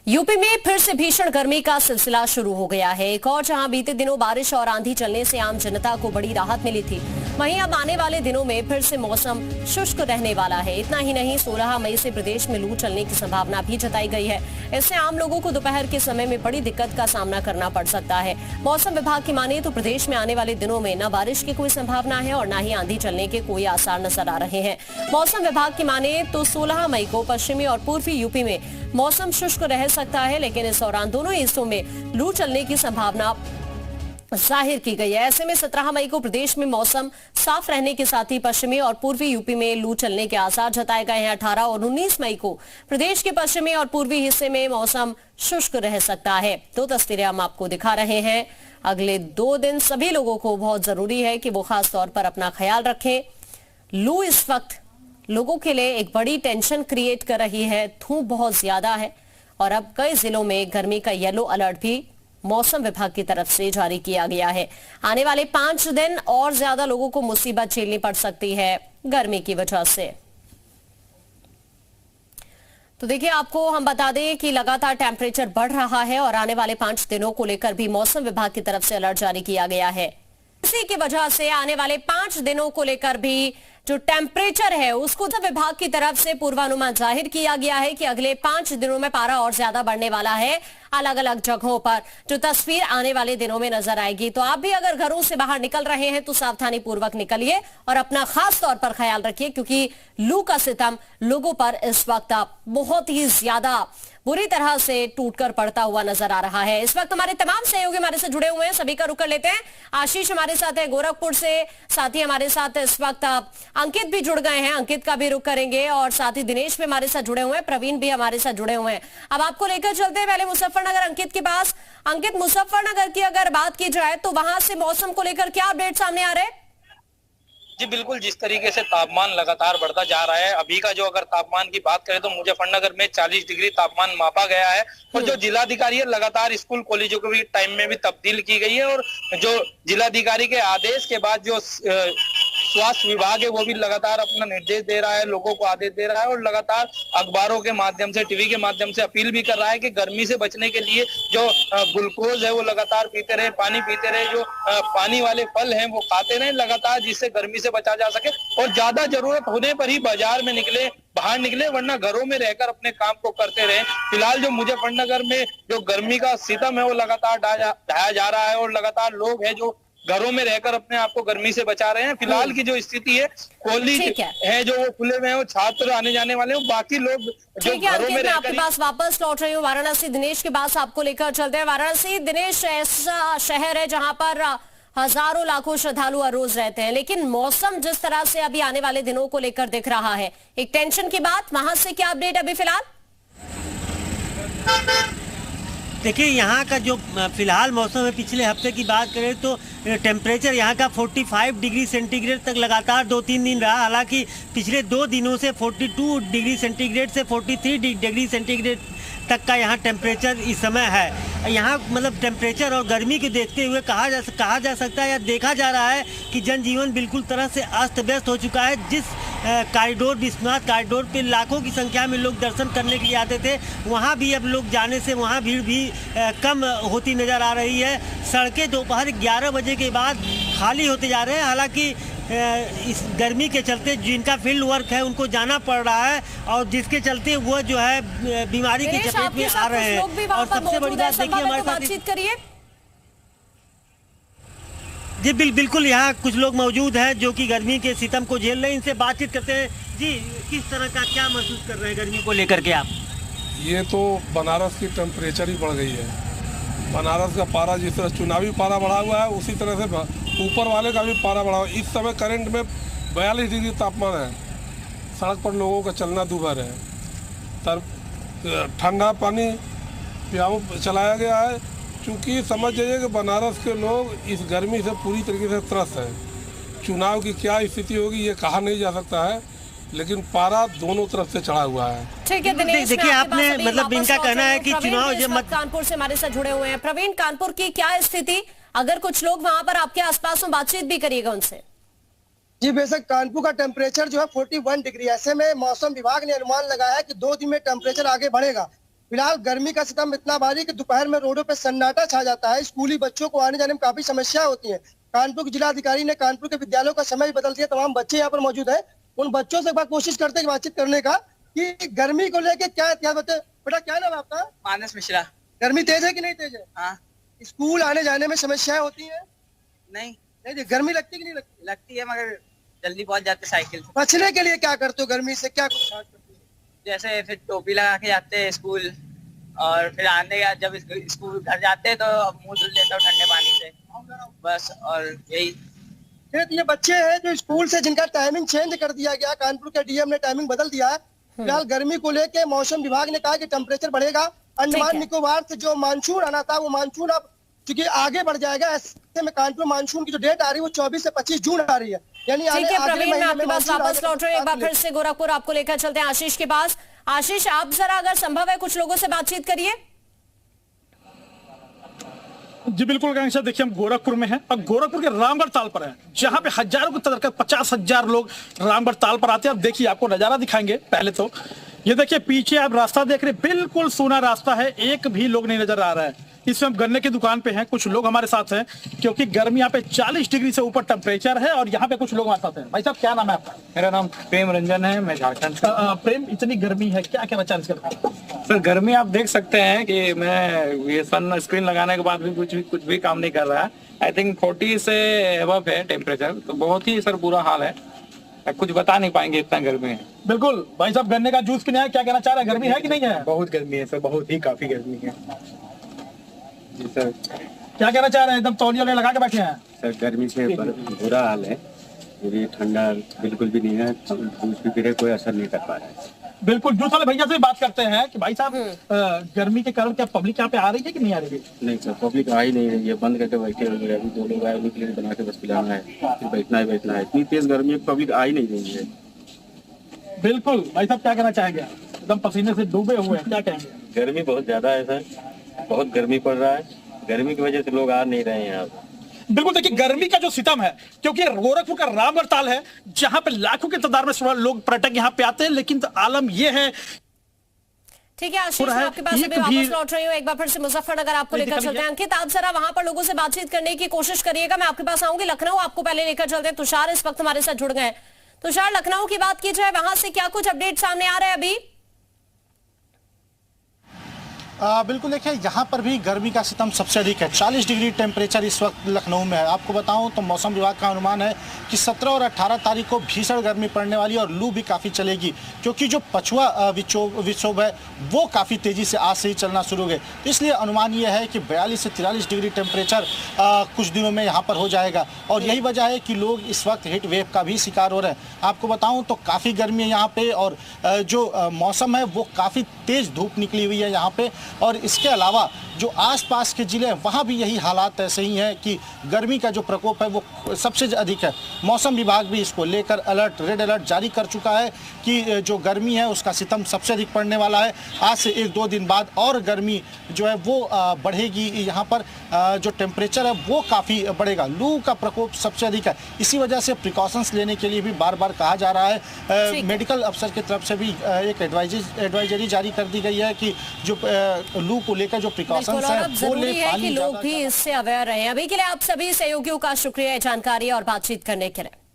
UP में फिर से भीषण गर्मी का सिलसिला शुरू हो गया है। एक और जहां बीते दिनों बारिश और आंधी चलने से आम जनता को बड़ी राहत मिली थी, वहीं अब आने वाले दिनों में फिर से मौसम शुष्क रहने वाला है। इतना ही नहीं, 16 मई से प्रदेश में लू चलने की संभावना भी जताई गई है। इससे आम लोगों को दोपहर के समय में बड़ी दिक्कत का सामना करना पड़ सकता है। मौसम विभाग की माने तो प्रदेश में आने वाले दिनों में न बारिश की कोई संभावना है और न ही आंधी चलने के कोई आसार नजर आ रहे हैं। मौसम विभाग की माने तो 16 मई को पश्चिमी और पूर्वी यूपी में मौसम शुष्क रह सकता है, लेकिन इस दौरान दोनों हिस्सों में लू चलने की संभावना जाहिर की गई है। ऐसे में 17 मई को प्रदेश में मौसम साफ रहने के साथ ही पश्चिमी और पूर्वी यूपी में लू चलने के आसार जताए गए हैं। 18 और 19 मई को प्रदेश के पश्चिमी और पूर्वी हिस्से में मौसम शुष्क रह सकता है। दो तस्वीरें हम आपको दिखा रहे हैं। अगले 2 दिन सभी लोगों को बहुत जरूरी है कि वो खास तौर पर अपना ख्याल रखें। लू इस वक्त लोगों के लिए एक बड़ी टेंशन क्रिएट कर रही है। धूप बहुत ज्यादा है और अब कई जिलों में गर्मी का येलो अलर्ट भी मौसम विभाग की तरफ से जारी किया गया है। आने वाले 5 दिन और ज्यादा लोगों को मुसीबत झेलनी पड़ सकती है गर्मी की वजह से। तो देखिए, आपको हम बता दें कि लगातार टेम्परेचर बढ़ रहा है और आने वाले 5 दिनों को लेकर भी मौसम विभाग की तरफ से अलर्ट जारी किया गया है। इसी की वजह से आने वाले 5 दिनों को लेकर भी जो टेम्परेचर है उसको विभाग की तरफ से पूर्वानुमान जाहिर किया गया है कि अगले 5 दिनों में पारा और ज्यादा बढ़ने वाला है। अलग अलग जगहों पर जो तस्वीर आने वाले दिनों में नजर आएगी। तो आप भी अगर घरों से बाहर निकल रहे हैं तो सावधानी पूर्वक निकलिए और अपना खास तौर पर ख्याल रखिए, क्योंकि लू का सितम लोगों पर इस वक्त बहुत ही ज्यादा बुरी तरह से टूटकर पड़ता हुआ नजर आ रहा है। इस वक्त हमारे तमाम सहयोगी हमारे से जुड़े हुए हैं, सभी का रुख कर लेते हैं। आशीष हमारे साथ है गोरखपुर से, साथ ही हमारे साथ इस वक्त अंकित भी जुड़ गए हैं, अंकित का भी रुख करेंगे और साथ ही दिनेश भी हमारे साथ जुड़े हुए हैं, प्रवीण भी हमारे साथ जुड़े हुए हैं। अब आपको लेकर चलते हैं पहले मुजफ्फरनगर अंकित के पास। अंकित, मुजफ्फरनगर की अगर बात की जाए तो वहां से मौसम को लेकर क्या अपडेट सामने आ रहे हैं? जी बिल्कुल, जिस तरीके से तापमान लगातार बढ़ता जा रहा है, अभी का जो अगर तापमान की बात करें तो मुजफ्फरनगर में 40 डिग्री तापमान मापा गया है और जो जिलाधिकारी है लगातार स्कूल कॉलेजों के भी टाइम में भी तब्दील की गई है और जो जिलाधिकारी के आदेश के बाद जो स्वास्थ्य विभाग है वो भी लगातार अपना निर्देश दे रहा है, लोगों को आदेश दे रहा है और लगातार अखबारों के माध्यम से, टीवी के माध्यम से अपील भी कर रहा है कि गर्मी से बचने के लिए जो ग्लूकोज है वो लगातार पीते रहे, पानी पीते रहे, जो पानी वाले फल हैं वो खाते रहे लगातार, जिससे गर्मी से बचा जा सके और ज्यादा जरूरत होने पर ही बाजार में निकले, बाहर निकले, वरना घरों में रहकर अपने काम को करते रहे। फिलहाल जो मुजफ्फरनगर में जो गर्मी का सितम है वो लगातार ढाया जा रहा है और लगातार लोग हैं जो घरों में रहकर अपने आप को गर्मी से बचा रहे हैं। फिलहाल की जो स्थिति है, कॉलेज है जो वो खुले हुए हैं, वो छात्र आने जाने वाले हैं, बाकी लोग जो घरों में रहकर। आपके पास वापस लौट रही हूँ वाराणसी, दिनेश के पास आपको लेकर चलते हैं। वाराणसी, दिनेश, ऐसा शहर है जहां पर हजारों लाखों श्रद्धालु हर रोज रहते हैं, लेकिन मौसम जिस तरह से अभी आने वाले दिनों को लेकर दिख रहा है, एक टेंशन की बात, वहां से क्या अपडेट अभी फिलहाल? देखिए, यहाँ का जो फिलहाल मौसम है, पिछले हफ्ते की बात करें तो टेम्परेचर यहाँ का 45 डिग्री सेंटीग्रेड तक लगातार 2-3 दिन रहा। हालांकि पिछले 2 दिनों से 42 डिग्री सेंटीग्रेड से 43 डिग्री सेंटीग्रेड तक का यहाँ टेम्परेचर इस समय है। यहाँ मतलब टेम्परेचर और गर्मी को देखते हुए कहा जा सकता है या देखा जा रहा है कि जनजीवन बिल्कुल तरह से अस्त व्यस्त हो चुका है। जिस कॉरिडोर, विश्वनाथ कॉरिडोर पे लाखों की संख्या में लोग दर्शन करने के लिए आते थे, वहाँ भी अब लोग जाने से वहाँ भीड़ भी कम होती नज़र आ रही है। सड़कें दोपहर 11 बजे के बाद खाली होते जा रहे हैं। हालांकि इस गर्मी के चलते जिनका फील्ड वर्क है उनको जाना पड़ रहा है और जिसके चलते वो जो है बीमारी की चपेट में आ रहे हैं। और सबसे बड़ी बात देखिए, हमारे साथ करिए जी, बिल्कुल यहाँ कुछ लोग मौजूद हैं जो कि गर्मी के सितम को झेल रहे हैं, इनसे बातचीत करते हैं। जी, किस तरह का क्या महसूस कर रहे हैं गर्मी को लेकर के आप? ये तो बनारस की टेम्परेचर ही बढ़ गई है। बनारस का पारा जिस तरह चुनावी पारा बढ़ा हुआ है, उसी तरह से ऊपर वाले का भी पारा बढ़ा हुआ है। इस समय करंट में 42 डिग्री तापमान है। सड़क पर लोगों का चलना दूभर है। ठंडा पानी पियाऊ चलाया गया है, क्योंकि समझ जाइए कि बनारस के लोग इस गर्मी से पूरी तरीके से त्रस्त हैं। चुनाव की क्या स्थिति होगी ये कहा नहीं जा सकता है, लेकिन पारा दोनों तरफ से चढ़ा हुआ है। ठीक है दिनेश, देखिए आपने मतलब इनका कहना है कि चुनाव कानपुर से हमारे साथ जुड़े हुए हैं। प्रवीण, कानपुर की क्या स्थिति, अगर कुछ लोग वहां पर आपके आसपास में बातचीत भी करिएगा उनसे। जी बेशक, कानपुर का टेम्परेचर जो है 41 डिग्री। ऐसे में मौसम विभाग ने अनुमान लगाया है कि 2 दिन में टेम्परेचर आगे बढ़ेगा। फिलहाल गर्मी का सितम इतना भारी कि दोपहर में रोडों पे सन्नाटा छा जाता है। स्कूली बच्चों को आने जाने में काफी समस्या होती है। कानपुर के जिलाधिकारी ने कानपुर के विद्यालयों का समय बदल दिया। तमाम बच्चे यहाँ पर मौजूद है, उन बच्चों से एक बार कोशिश करते हैं बातचीत करने का कि गर्मी को लेके क्या एहतियात बता। बेटा क्या नाम है आपका? मानस मिश्रा। गर्मी तेज है कि नहीं तेज है? हाँ। स्कूल आने जाने में समस्याएं होती है? नहीं गर्मी लगती कि नहीं लगती? लगती है, मगर जल्दी पहुंच जाते साइकिल से। बचने के लिए क्या करते हो गर्मी से, क्या कुछ खास करते हो? जैसे फिर टोपी लगा के जाते हैं स्कूल, और फिर आने का जब स्कूल घर जाते हैं तो मुंह धुल लेता हूँ ठंडे पानी से बस। और यही ये बच्चे हैं जो स्कूल से जिनका टाइमिंग चेंज कर दिया गया, कानपुर के डीएम ने टाइमिंग बदल दिया है। फिलहाल गर्मी को लेके मौसम विभाग ने कहा कि टेम्परेचर बढ़ेगा। अंडमान निकोबार से जो मानसून आना था वो मानसून अब चूंकि आगे बढ़ जाएगा। ऐसे में कानपुर मानसून की जो डेट आ रही है वो 24 से 25 जून आ रही है। यानी ठीक है प्रवीण, मैं आपके पास वापस लौट रही हूँ। एक बार फिर से गोरखपुर आपको लेकर चलते हैं आशीष के पास। आशीष, आप जरा अगर संभव है कुछ लोगों से बातचीत करिए। जी बिल्कुल आकांक्षा, देखिए हम गोरखपुर में हैं और गोरखपुर के रामगढ़ ताल पर हैं, जहां पे हजारों की तादाद 50,000 लोग रामगढ़ ताल पर आते हैं। अब देखिए आपको नजारा दिखाएंगे। पहले तो ये देखिए पीछे आप रास्ता देख रहे हैं, बिल्कुल सूना रास्ता है, एक भी लोग नहीं नजर आ रहा है। इसमें हम गन्ने की दुकान पे हैं, कुछ लोग हमारे साथ हैं क्योंकि गर्मी यहाँ पे 40 डिग्री से ऊपर टेम्परेचर है और यहाँ पे कुछ लोग हमारे साथ हैं। भाई साहब क्या नाम है आपका? मेरा नाम प्रेम रंजन है, मैं झारखंड से। प्रेम, इतनी गर्मी है, क्या क्या विचार इसका? सर गर्मी आप देख सकते हैं कि मैं ये सन स्क्रीन लगाने के बाद भी कुछ भी काम नहीं कर रहा है। आई थिंक 40 से एबव है टेम्परेचर, तो बहुत ही सर बुरा हाल है, कुछ बता नहीं पाएंगे, इतना गर्मी है। बिल्कुल भाई साहब, गन्ने का जूस पीने आए, क्या कहना चाह रहे हैं? गर्मी है कि नहीं है? बहुत गर्मी है सर, बहुत ही काफी गर्मी है जी सर। क्या कहना चाह रहे हैं? एकदम तौलिया लगा के बैठे हैं। सर गर्मी से बुरा हाल है, ये ठंडा बिल्कुल भी नहीं है, जूस भी पी रहे कोई असर नहीं कर पा रहा है। बिल्कुल, जूस वाले भैया से बात करते हैं कि भाई साहब गर्मी के कारण क्या पब्लिक यहाँ पे आ रही है कि नहीं आ रही है? नहीं सर, पब्लिक आ ही नहीं रही है, बंद करके बैठे हुए हैं। अभी 2 लोग आए, उनके लिए बना के बस पिलाना है, फिर बैठना है। इतनी तेज गर्मी है, पब्लिक आ ही नहीं रही है। बिल्कुल भाई साहब, क्या कहना चाहेंगे? एकदम पसीने से डूबे हुए हैं, क्या कहेंगे? गर्मी बहुत ज्यादा है सर, बहुत गर्मी पड़ रहा है, गर्मी की वजह से लोग आ नहीं रहे हैं यहाँ। बिल्कुल, देखिए गर्मी का जो सितम है, क्योंकि गोरखपुर का रामगढ़ ताल है जहां पे लाखों की तादाद में लोग पर्यटक यहाँ पे आते हैं, लेकिन आलम यह है। ठीक है आशीष, मैं आपके पास अभी वापस लौट रही हूँ। एक बार फिर से मुजफ्फरनगर आपको लेकर चलते हैं। अंकित, आप जरा वहां पर लोगों से बातचीत करने की कोशिश करिएगा। मैं आपके पास आऊंगी। लखनऊ आपको पहले लेकर चलते हैं। तुषार इस वक्त हमारे साथ जुड़ गए। तुषार, लखनऊ की बात की जाए, वहां से क्या कुछ अपडेट सामने आ रहे हैं अभी? बिल्कुल, देखिए यहाँ पर भी गर्मी का सितम सबसे अधिक है। 40 डिग्री टेम्परेचर इस वक्त लखनऊ में है। आपको बताऊं तो मौसम विभाग का अनुमान है कि 17 और 18 तारीख को भीषण गर्मी पड़ने वाली है और लू भी काफ़ी चलेगी, क्योंकि जो पछुआ विक्षोभ है वो काफ़ी तेज़ी से आज से ही चलना शुरू हो गए। इसलिए अनुमान ये है कि 42 से 43 डिग्री टेम्परेचर कुछ दिनों में यहाँ पर हो जाएगा और यही वजह है कि लोग इस वक्त हीट वेव का भी शिकार हो रहे हैं। आपको बताऊँ तो काफ़ी गर्मी है यहाँ पर और जो मौसम है वो काफ़ी तेज़ धूप निकली हुई है यहाँ पर। और इसके अलावा जो आसपास के जिले हैं वहाँ भी यही हालात ऐसे ही हैं कि गर्मी का जो प्रकोप है वो सबसे अधिक है। मौसम विभाग भी इसको लेकर रेड अलर्ट जारी कर चुका है कि जो गर्मी है उसका सितम सबसे अधिक पड़ने वाला है। आज से 1-2 दिन बाद और गर्मी जो है वो बढ़ेगी। यहाँ पर जो टेम्परेचर है वो काफ़ी बढ़ेगा। लू का प्रकोप सबसे अधिक है। इसी वजह से प्रिकॉशंस लेने के लिए भी बार बार कहा जा रहा है। मेडिकल अफसर की तरफ से भी एक एडवाइजरी जारी कर दी गई है कि जो लू को लेकर जो प्रिकॉशंस है जरूरी है कि लोग भी इससे अवेयर रहे। अभी के लिए आप सभी सहयोगियों का शुक्रिया जानकारी और बातचीत करने के लिए।